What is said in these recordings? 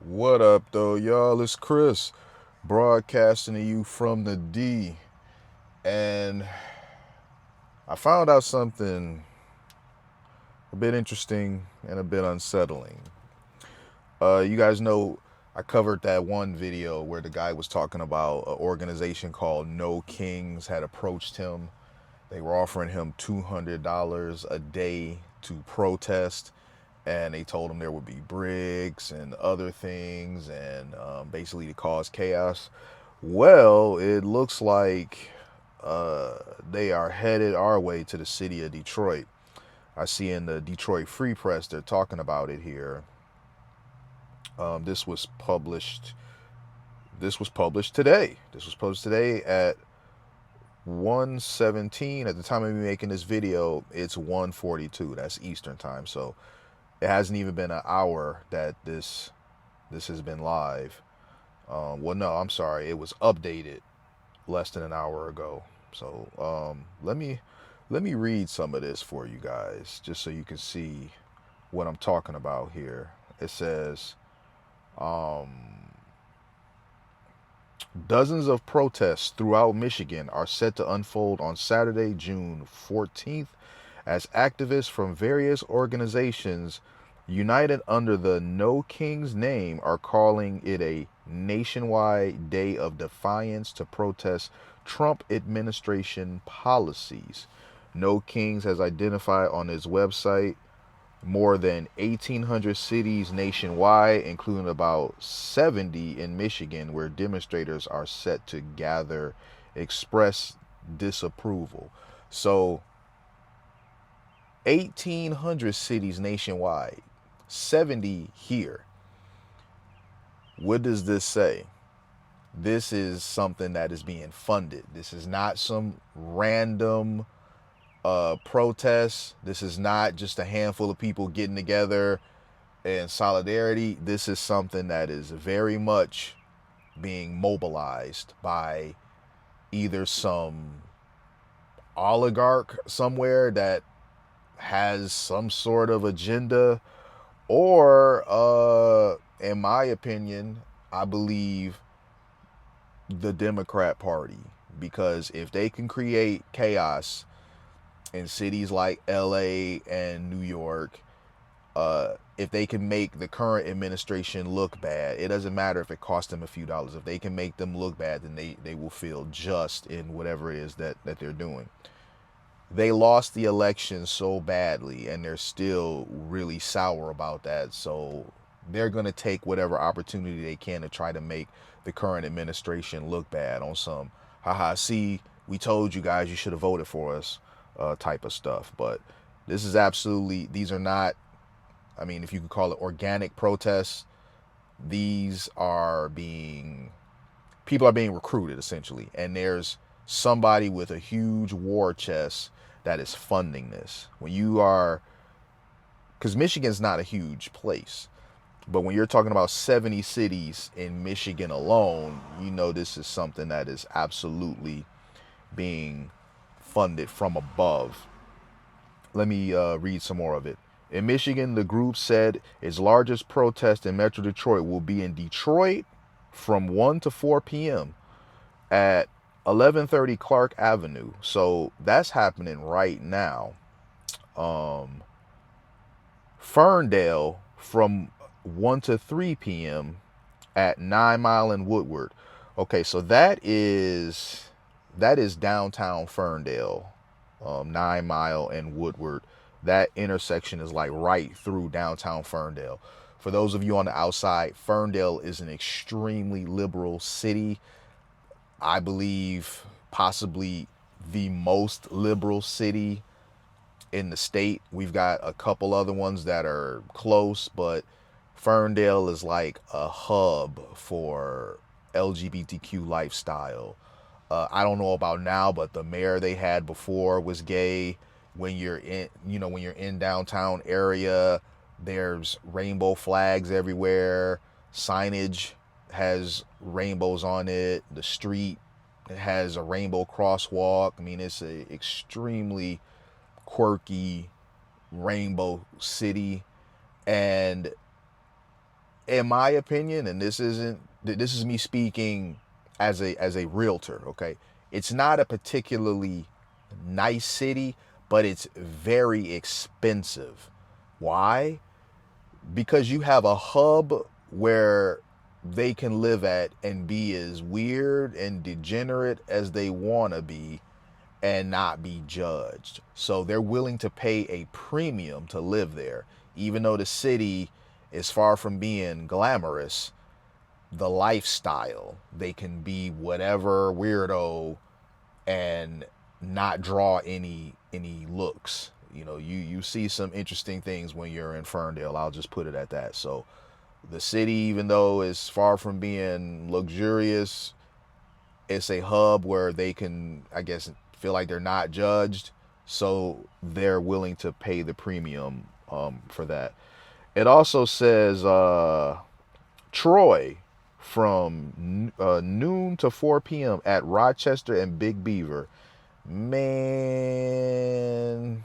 What up, though, y'all? It's Chris, broadcasting to you from the D. And I found out something a bit interesting and a bit unsettling. You guys know I covered that one video where the guy was talking about an organization called No Kings had approached him. They were offering him $200 a day to protest, and they told him there would be bricks and other things, and basically to cause chaos. Well, it looks like they are headed our way to the city of Detroit. I see in the Detroit Free Press they're talking about it here. This was published. This was published today. This was published today at 1:17. At the time of me making this video, it's 1:42. That's Eastern time. So it hasn't even been an hour that this has been live. Well, no, I'm sorry. It was updated less than an hour ago. So let me read some of this for you guys, just so you can see what I'm talking about here. It says, um, dozens of protests throughout Michigan are set to unfold on Saturday, June 14th, as activists from various organizations united under the No King's name are calling it a nationwide day of defiance to protest Trump administration policies. No Kings has identified on its website more than 1,800 cities nationwide, including about 70 in Michigan, where demonstrators are set to gather, express disapproval. So, 1,800 cities nationwide, 70 here. What does this say? This is something that is being funded. This is not some random protest. This is not just a handful of people getting together in solidarity. This is something that is very much being mobilized by either some oligarch somewhere that has some sort of agenda, or in my opinion, I believe the Democrat Party. Because if they can create chaos in cities like LA and New York, if they can make the current administration look bad, it doesn't matter if it costs them a few dollars. If they can make them look bad, then they will feel just in whatever it is that they're doing. They lost the election so badly, and they're still really sour about that. So they're going to take whatever opportunity they can to try to make the current administration look bad on some, haha, see, we told you guys you should have voted for us type of stuff. But this is absolutely, these are not, I mean, if you could call it organic protests, these are being, people are being recruited essentially. And there's somebody with a huge war chest that is funding this. When you are, because Michigan's not a huge place, but when you're talking about 70 cities in Michigan alone, you know this is something that is absolutely being funded from above. Let me read some more of it. In Michigan, the group said its largest protest in Metro Detroit will be in Detroit from 1 to 4 p.m. at 1130 Clark Avenue. So that's happening right now. Um, Ferndale from 1 to 3 p.m. at 9 Mile and Woodward. Okay, so that is downtown Ferndale, 9 Mile and Woodward. That intersection is like right through downtown Ferndale. For those of you on the outside, Ferndale is an extremely liberal city. I believe possibly the most liberal city in the state. We've got a couple other ones that are close, but Ferndale is like a hub for LGBTQ lifestyle. I don't know about now, but the mayor they had before was gay. When you're in, when you're in downtown area, there's rainbow flags everywhere. Signage has rainbows on it. The street has a rainbow crosswalk. I mean, it's a extremely quirky rainbow city. And in my opinion, and this is me speaking as a realtor, okay? It's not a particularly nice city, but it's very expensive. Why? Because you have a hub where they can live at and be as weird and degenerate as they want to be and not be judged. So they're willing to pay a premium to live there. Even though the city is far from being glamorous, the lifestyle, they can be whatever weirdo and not draw any looks. You know, you see some interesting things when you're in Ferndale. I'll just put it at that. So the city, even though it's far from being luxurious, it's a hub where they can, I guess, feel like they're not judged. So they're willing to pay the premium for that. It also says Troy from noon to 4 p.m. at Rochester and Big Beaver. Man,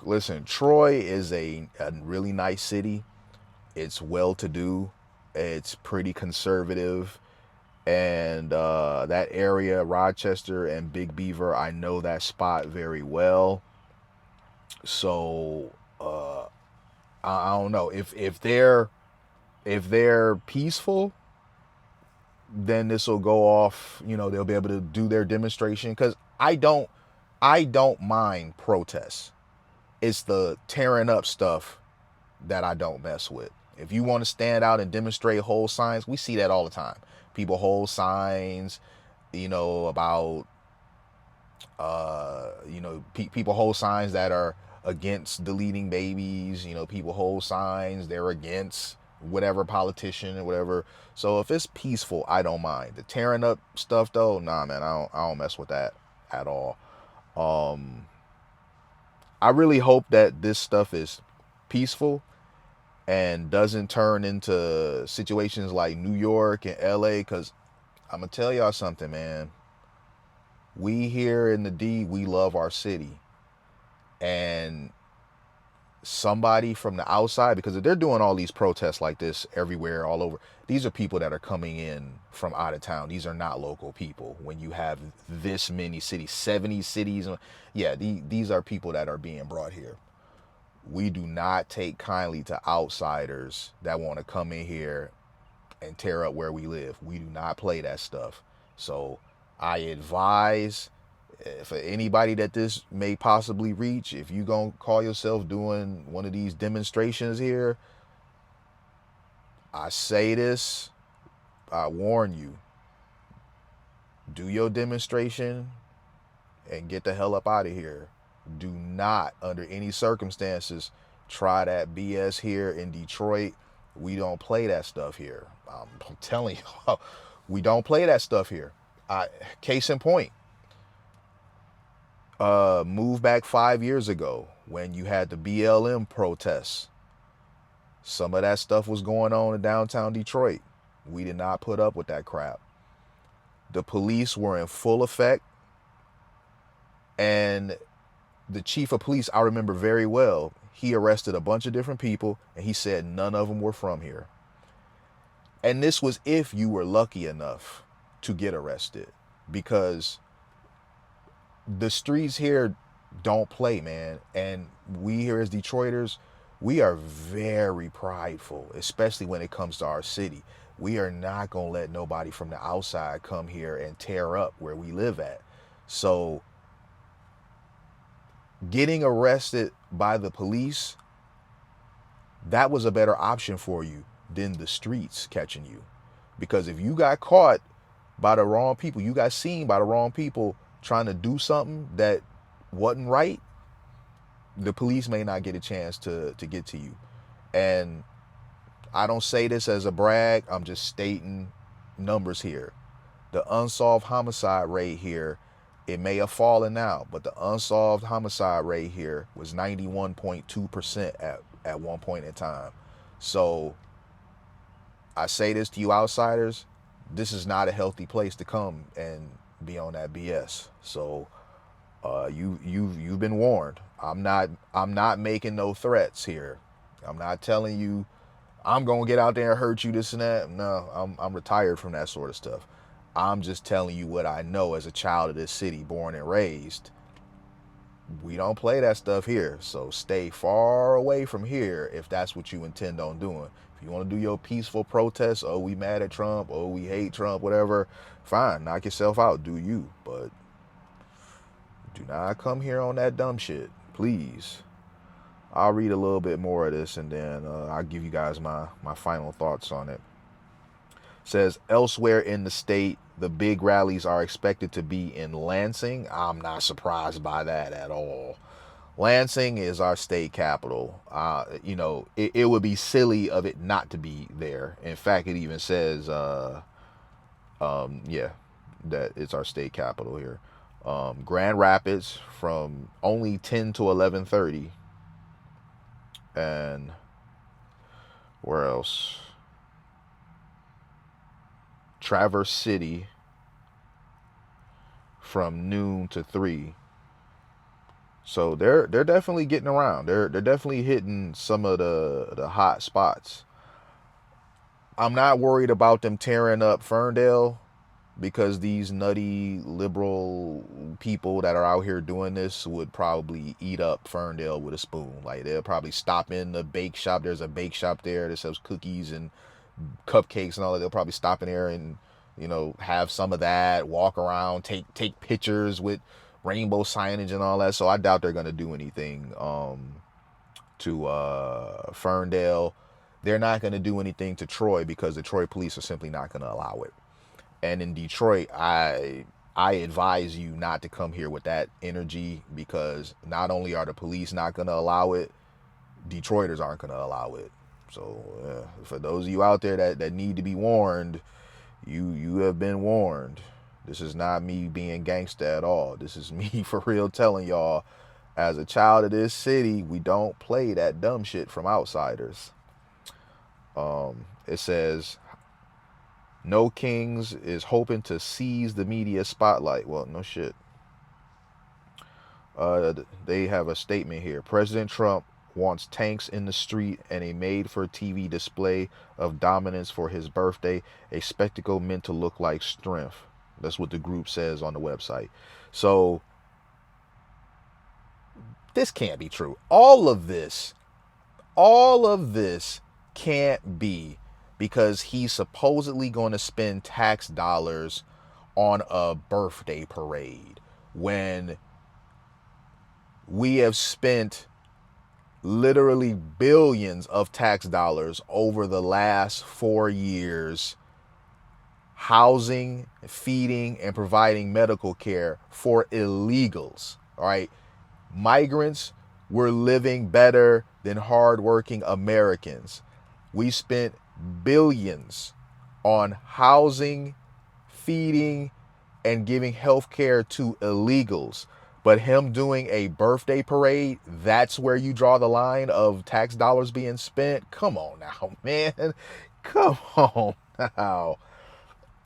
listen, Troy is a really nice city. It's well to do. It's pretty conservative. And that area, Rochester and Big Beaver, I know that spot very well. So I don't know if they're peaceful, then this will go off. You know, they'll be able to do their demonstration because I don't mind protests. It's the tearing up stuff that I don't mess with. If you want to stand out and demonstrate, hold signs, we see that all the time. People hold signs, you know, about people hold signs that are against deleting babies. You know, people hold signs they're against whatever politician or whatever. So if it's peaceful, I don't mind. The tearing up stuff though, nah, man, I don't mess with that at all. I really hope that this stuff is peaceful and doesn't turn into situations like New York and LA, because I'm gonna tell y'all something, man. We here in the D, we love our city. And somebody from the outside, because if they're doing all these protests like this everywhere, all over, these are people that are coming in from out of town. These are not local people. When you have this many cities, 70 cities, yeah, these are people that are being brought here. We do not take kindly to outsiders that want to come in here and tear up where we live. We do not play that stuff. So I advise, for anybody that this may possibly reach, if you gonna call yourself doing one of these demonstrations here, I say this, I warn you, do your demonstration and get the hell up out of here. Do not, under any circumstances, try that BS here in Detroit. We don't play that stuff here. I'm telling you, we don't play that stuff here. Case in point, move back 5 years ago when you had the BLM protests. Some of that stuff was going on in downtown Detroit. We did not put up with that crap. The police were in full effect, and the chief of police, I remember very well, he arrested a bunch of different people and he said none of them were from here. And this was if you were lucky enough to get arrested, because the streets here don't play, man. And we here as Detroiters, we are very prideful, especially when it comes to our city. We are not going to let nobody from the outside come here and tear up where we live at. So getting arrested by the police, that was a better option for you than the streets catching you. Because if you got caught by the wrong people, you got seen by the wrong people trying to do something that wasn't right, the police may not get a chance to get to you. And I don't say this as a brag, I'm just stating numbers here. The unsolved homicide rate here, it may have fallen now, but the unsolved homicide rate here was 91.2% at one point in time. So I say this to you outsiders, this is not a healthy place to come and be on that BS. So You've been warned. I'm not making no threats here. I'm not telling you I'm gonna get out there and hurt you, this and that. No, I'm retired from that sort of stuff. I'm just telling you what I know as a child of this city, born and raised. We don't play that stuff here. So stay far away from here if that's what you intend on doing. If you want to do your peaceful protests, oh, we mad at Trump, oh, we hate Trump, whatever, fine, knock yourself out, do you. But do not come here on that dumb shit, please. I'll read a little bit more of this and then I'll give you guys my final thoughts on it. It says elsewhere in the state, the big rallies are expected to be in Lansing. I'm not surprised by that at all. Lansing is our state capital. It would be silly of it not to be there. In fact, it even says, yeah, that it's our state capital here. Grand Rapids from only 10 to 11:30. And where else? Traverse City from noon to 3. So they're definitely getting around. They're definitely hitting some of the hot spots. I'm not worried about them tearing up Ferndale because these nutty liberal people that are out here doing this would probably eat up Ferndale with a spoon. Like they'll probably stop in the bake shop. There's a bake shop there that sells cookies and cupcakes and all that. They'll probably stop in there and have some of that, walk around, take pictures with rainbow signage and all that. So I doubt they're gonna do anything to Ferndale. They're not gonna do anything to Troy because the Troy police are simply not gonna allow it. And in Detroit, I advise you not to come here with that energy because not only are the police not gonna allow it, Detroiters aren't gonna allow it. So for those of you out there that need to be warned, you have been warned. This is not me being gangsta at all. This is me for real telling y'all, as a child of this city, we don't play that dumb shit from outsiders. It says, No Kings is hoping to seize the media spotlight. Well, no shit. They have a statement here. President Trump wants tanks in the street and a made-for-TV display of dominance for his birthday, a spectacle meant to look like strength. That's what the group says on the website. So this can't be true. All of this can't be because he's supposedly going to spend tax dollars on a birthday parade when we have spent literally billions of tax dollars over the last 4 years housing, feeding, and providing medical care for illegals. All right. Migrants were living better than hardworking Americans. We spent billions on housing, feeding, and giving health care to illegals. But him doing a birthday parade, that's where you draw the line of tax dollars being spent? Come on now, man. Come on now.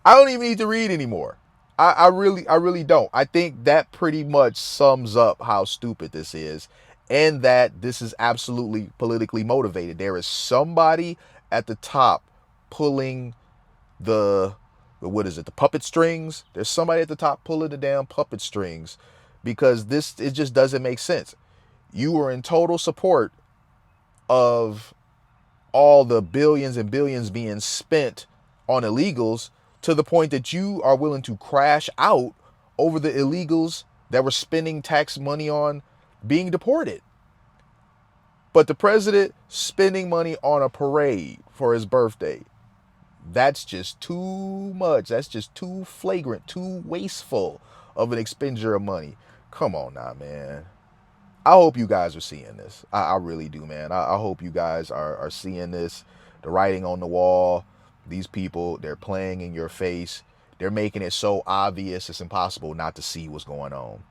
I don't even need to read anymore. I really don't. I think that pretty much sums up how stupid this is, and that this is absolutely politically motivated. There is somebody at the top pulling the the puppet strings. There's somebody at the top pulling the damn puppet strings because it just doesn't make sense. You were in total support of all the billions and billions being spent on illegals to the point that you are willing to crash out over the illegals that were spending tax money on being deported. But the president spending money on a parade for his birthday, that's just too much. That's just too flagrant, too wasteful of an expenditure of money. Come on now, man. I hope you guys are seeing this. I really do, man. I hope you guys are seeing this. The writing on the wall. These people, they're playing in your face. They're making it so obvious it's impossible not to see what's going on.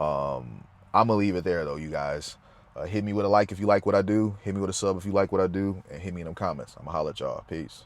I'm going to leave it there, though, you guys. Hit me with a like if you like what I do. Hit me with a sub if you like what I do. And hit me in them comments. I'm going to holler at y'all. Peace.